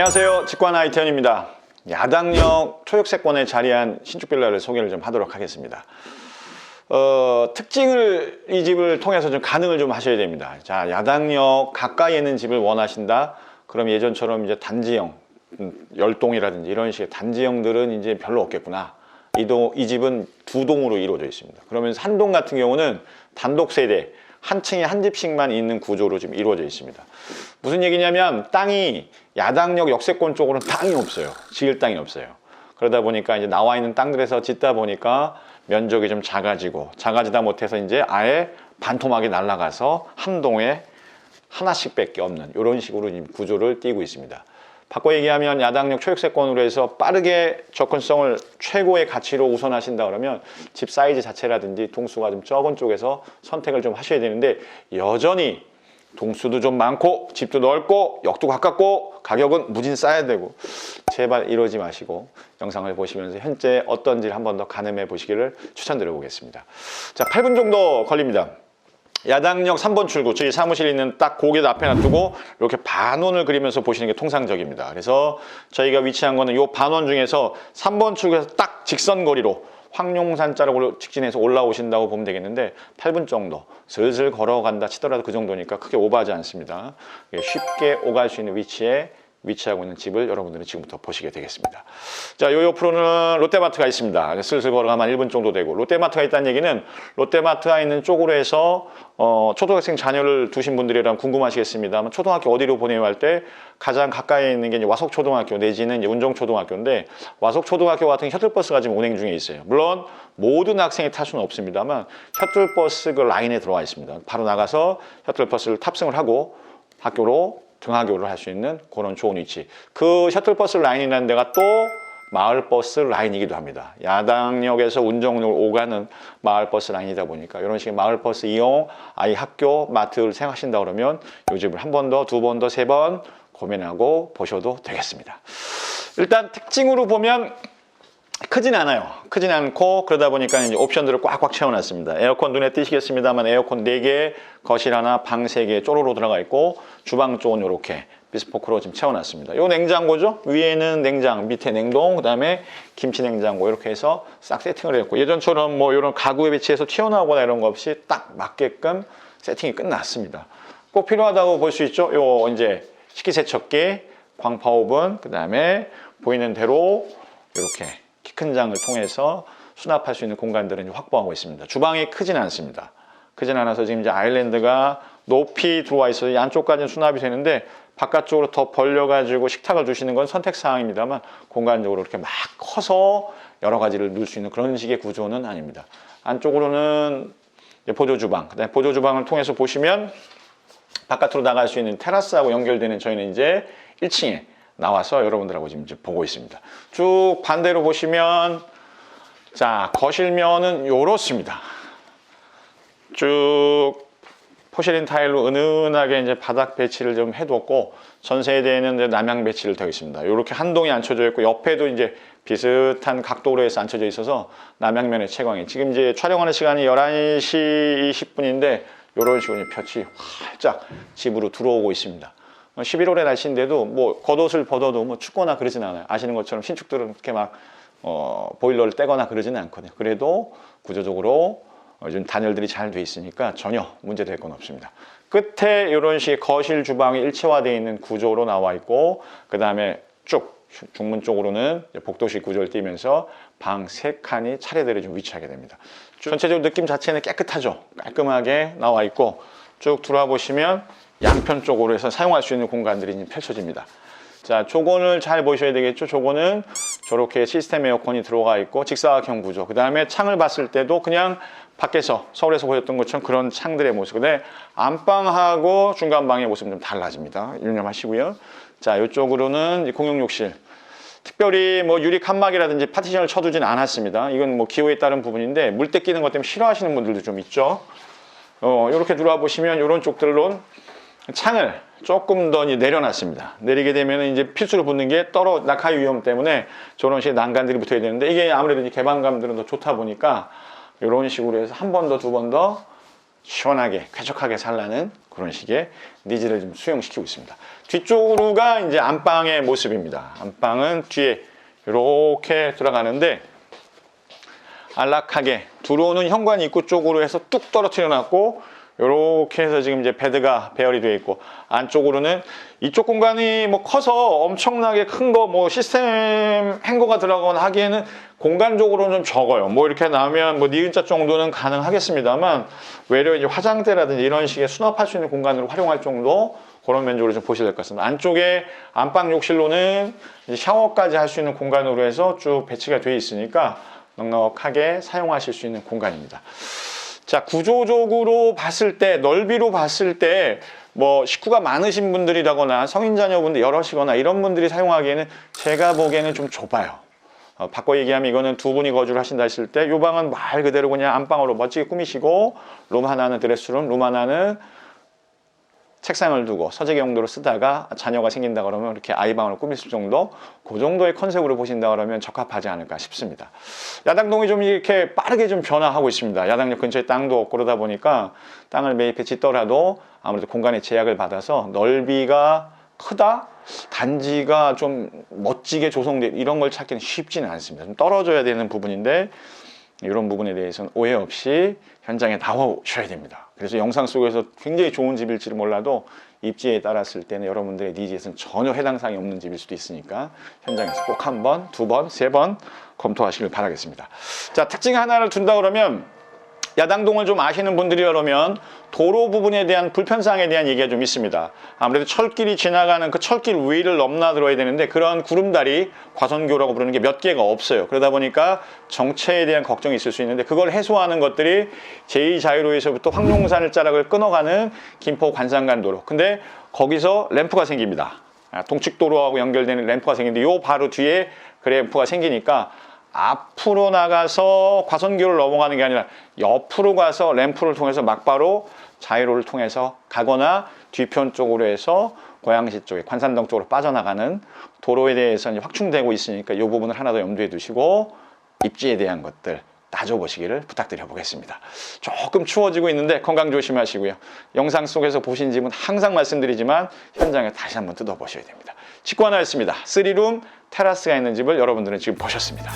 안녕하세요. 직관 아이티언입니다. 야당역 초역세권에 자리한 신축 빌라를 소개를 좀 하도록 하겠습니다. 특징을 이 집을 통해서 좀 가늠을 좀 하셔야 됩니다. 자, 야당역 가까이에 있는 집을 원하신다. 그럼 예전처럼 이제 단지형, 열동이라든지 이런 식의 단지형들은 이제 별로 없겠구나. 이 집은 두 동으로 이루어져 있습니다. 그러면서 한 동 같은 경우는 단독 세대, 한 층에 한 집씩만 있는 구조로 지금 이루어져 있습니다. 무슨 얘기냐면 땅이 야당역 역세권 쪽으로는 땅이 없어요. 지을 땅이 없어요. 그러다 보니까 이제 나와 있는 땅들에서 짓다 보니까 면적이 좀 작아지다 못해서 이제 아예 반토막이 날아가서 한 동에 하나씩밖에 없는 이런 식으로 구조를 띠고 있습니다. 바꿔 얘기하면 야당역 초역세권으로 해서 빠르게 접근성을 최고의 가치로 우선하신다 그러면 집 사이즈 자체라든지 동수가 좀 적은 쪽에서 선택을 좀 하셔야 되는데, 여전히 동수도 좀 많고 집도 넓고 역도 가깝고 가격은 무진 싸야 되고, 제발 이러지 마시고 영상을 보시면서 현재 어떤지를 한 번 더 가늠해 보시기를 추천드려 보겠습니다. 자, 8분 정도 걸립니다. 야당역 3번 출구, 저희 사무실 있는 딱 고개 앞에 놔두고 이렇게 반원을 그리면서 보시는 게 통상적입니다. 그래서 저희가 위치한 거는 이 반원 중에서 3번 출구에서 딱 직선거리로 황룡산 자락으로 직진해서 올라오신다고 보면 되겠는데, 8분 정도 슬슬 걸어간다 치더라도 그 정도니까 크게 오버하지 않습니다. 쉽게 오갈 수 있는 위치에 위치하고 있는 집을 여러분들은 지금부터 보시게 되겠습니다. 자, 요 옆으로는 롯데마트가 있습니다. 슬슬 걸어가면 1분 정도 되고, 롯데마트가 있다는 얘기는 롯데마트가 있는 쪽으로 해서 초등학생 자녀를 두신 분들이라면 궁금하시겠습니다만, 초등학교 어디로 보내요 할 때 가장 가까이 있는 게 이제 와석초등학교 내지는 이제 운정초등학교인데, 와석초등학교 같은 셔틀버스가 지금 운행 중에 있어요. 물론 모든 학생이 탈 수는 없습니다만 셔틀버스 그 라인에 들어와 있습니다. 바로 나가서 셔틀버스를 탑승을 하고 학교로 등하교를 할 수 있는 그런 좋은 위치. 그 셔틀버스 라인이라는 데가 또 마을버스 라인이기도 합니다. 야당역에서 운정역으로 오가는 마을버스 라인이다 보니까 이런 식의 마을버스 이용, 아이 학교, 마트를 생각하신다 그러면 이 집을 한 번 더, 두 번 더, 세 번 고민하고 보셔도 되겠습니다. 일단 특징으로 보면 크진 않아요. 크진 않고, 그러다 보니까 이제 옵션들을 꽉꽉 채워놨습니다. 에어컨 눈에 띄시겠습니다만 에어컨 4개, 거실 하나, 방 3개 쪼로로 들어가 있고, 주방 쪽은 이렇게 비스포크로 지금 채워놨습니다. 요 냉장고죠. 위에는 냉장, 밑에 냉동, 그 다음에 김치 냉장고 이렇게 해서 싹 세팅을 했고, 예전처럼 뭐 이런 가구에 배치해서 튀어나오거나 이런 거 없이 딱 맞게끔 세팅이 끝났습니다. 꼭 필요하다고 볼 수 있죠. 요 이제 식기세척기, 광파 오븐, 그 다음에 보이는 대로 이렇게 키 큰 장을 통해서 수납할 수 있는 공간들은 확보하고 있습니다. 주방이 크진 않습니다. 크진 않아서 지금 이제 아일랜드가 높이 들어와 있어서 이 안쪽까지는 수납이 되는데, 바깥쪽으로 더 벌려가지고 식탁을 두시는 건 선택사항입니다만, 공간적으로 이렇게 막 커서 여러 가지를 넣을 수 있는 그런 식의 구조는 아닙니다. 안쪽으로는 보조주방, 그다음에 보조주방을 통해서 보시면 바깥으로 나갈 수 있는 테라스하고 연결되는, 저희는 이제 1층에 나와서 여러분들하고 지금 보고 있습니다. 쭉 반대로 보시면, 자, 거실면은 요렇습니다. 쭉 포시린 타일로 은은하게 이제 바닥 배치를 좀 해뒀고, 전 세대에는 이제 남향 배치를 되어 있습니다. 이렇게 한 동이 앉혀져 있고, 옆에도 이제 비슷한 각도로 해서 앉혀져 있어서 남향면의 채광이, 지금 이제 촬영하는 시간이 11시 20분인데 이런 식으로 볕이 활짝 집으로 들어오고 있습니다. 11월의 날씨인데도 뭐 겉옷을 벗어도 뭐 춥거나 그러진 않아요. 아시는 것처럼 신축들은 그렇게 막 보일러를 떼거나 그러지는 않거든요. 그래도 구조적으로 요즘 단열들이 잘 돼 있으니까 전혀 문제될 건 없습니다. 끝에 이런 식의 거실 주방이 일체화되어 있는 구조로 나와 있고, 그 다음에 쭉 중문 쪽으로는 복도식 구조를 띠면서 방 3칸이 차례대로 좀 위치하게 됩니다. 전체적으로 느낌 자체는 깨끗하죠. 깔끔하게 나와 있고, 쭉 들어와 보시면 양편 쪽으로 해서 사용할 수 있는 공간들이 펼쳐집니다. 자, 저거는 잘 보셔야 되겠죠. 저거는 저렇게 시스템 에어컨이 들어가 있고 직사각형 구조. 그 다음에 창을 봤을 때도 그냥 밖에서 서울에서 보였던 것처럼 그런 창들의 모습. 근데 안방하고 중간방의 모습은 좀 달라집니다. 유념하시고요. 자, 이쪽으로는 공용욕실. 특별히 뭐 유리 칸막이라든지 파티션을 쳐두진 않았습니다. 이건 뭐 기호에 따른 부분인데, 물때 끼는 것 때문에 싫어하시는 분들도 좀 있죠. 이렇게 들어와 보시면 이런 쪽들로 창을 조금 더 내려놨습니다. 내리게 되면 이제 필수로 붙는 게 낙하 위험 때문에 저런 식의 난간들이 붙어야 되는데, 이게 아무래도 개방감들은 더 좋다 보니까 이런 식으로 해서 한 번 더, 두 번 더 시원하게 쾌적하게 살라는 그런 식의 니즈를 좀 수용시키고 있습니다. 뒤쪽으로가 이제 안방의 모습입니다. 안방은 뒤에 이렇게 들어가는데 안락하게 들어오는 현관 입구 쪽으로 해서 뚝 떨어뜨려 놨고, 이렇게 해서 지금 이제 베드가 배열이 되어 있고, 안쪽으로는 이쪽 공간이 뭐 커서 엄청나게 큰 거 뭐 시스템 행거가 들어가거나 하기에는 공간적으로는 좀 적어요. 뭐 이렇게 나오면 뭐 니은자 정도는 가능하겠습니다만, 외려 이제 화장대라든지 이런 식의 수납할 수 있는 공간으로 활용할 정도, 그런 면적으로 좀 보셔야 될 것 같습니다. 안쪽에 안방 욕실로는 이제 샤워까지 할 수 있는 공간으로 해서 쭉 배치가 되어 있으니까 넉넉하게 사용하실 수 있는 공간입니다. 자, 구조적으로 봤을 때, 넓이로 봤을 때, 뭐 식구가 많으신 분들이라거나 성인 자녀분들 여럿이거나 이런 분들이 사용하기에는 제가 보기에는 좀 좁아요. 바꿔 얘기하면 이거는 두 분이 거주를 하신다 했을 때, 이 방은 말 그대로 그냥 안방으로 멋지게 꾸미시고, 룸 하나는 드레스룸, 룸 하나는 책상을 두고 서재기 용도로 쓰다가 자녀가 생긴다 그러면 이렇게 아이방을 꾸밀 정도, 그 정도의 컨셉으로 보신다 그러면 적합하지 않을까 싶습니다. 야당동이 좀 이렇게 빠르게 좀 변화하고 있습니다. 야당역 근처에 땅도 없고 그러다 보니까 땅을 매입해 짓더라도 아무래도 공간의 제약을 받아서 넓이가 크다? 단지가 좀 멋지게 조성돼 이런 걸 찾기는 쉽지는 않습니다. 좀 떨어져야 되는 부분인데, 이런 부분에 대해서는 오해 없이 현장에 나오셔야 됩니다. 그래서 영상 속에서 굉장히 좋은 집일지는 몰라도 입지에 따랐을 때는 여러분들의 니즈에서는 전혀 해당 사항이 없는 집일 수도 있으니까 현장에서 꼭 한 번, 두 번, 세 번 검토하시길 바라겠습니다. 자, 특징 하나를 둔다 그러면, 야당동을 좀 아시는 분들이라면 도로 부분에 대한 불편사항에 대한 얘기가 좀 있습니다. 아무래도 철길이 지나가는 그 철길 위를 넘나들어야 되는데, 그런 구름다리, 과선교라고 부르는 게 몇 개가 없어요. 그러다 보니까 정체에 대한 걱정이 있을 수 있는데, 그걸 해소하는 것들이 제2자유로에서부터 황룡산을 자락을 끊어가는 김포 관상간도로. 근데 거기서 램프가 생깁니다. 동측도로하고 연결되는 램프가 생기는데, 요 바로 뒤에 그 램프가 생기니까 앞으로 나가서 과선교를 넘어가는 게 아니라 옆으로 가서 램프를 통해서 막바로 자유로를 통해서 가거나 뒤편 쪽으로 해서 고양시 쪽에 관산동 쪽으로 빠져나가는 도로에 대해서 이제 확충되고 있으니까 이 부분을 하나 더 염두에 두시고 입지에 대한 것들 따져보시기를 부탁드려 보겠습니다. 조금 추워지고 있는데 건강 조심하시고요. 영상 속에서 보신 집은 항상 말씀드리지만 현장에 다시 한번 뜯어보셔야 됩니다. 직구 하나였습니다. 3룸 테라스가 있는 집을 여러분들은 지금 보셨습니다.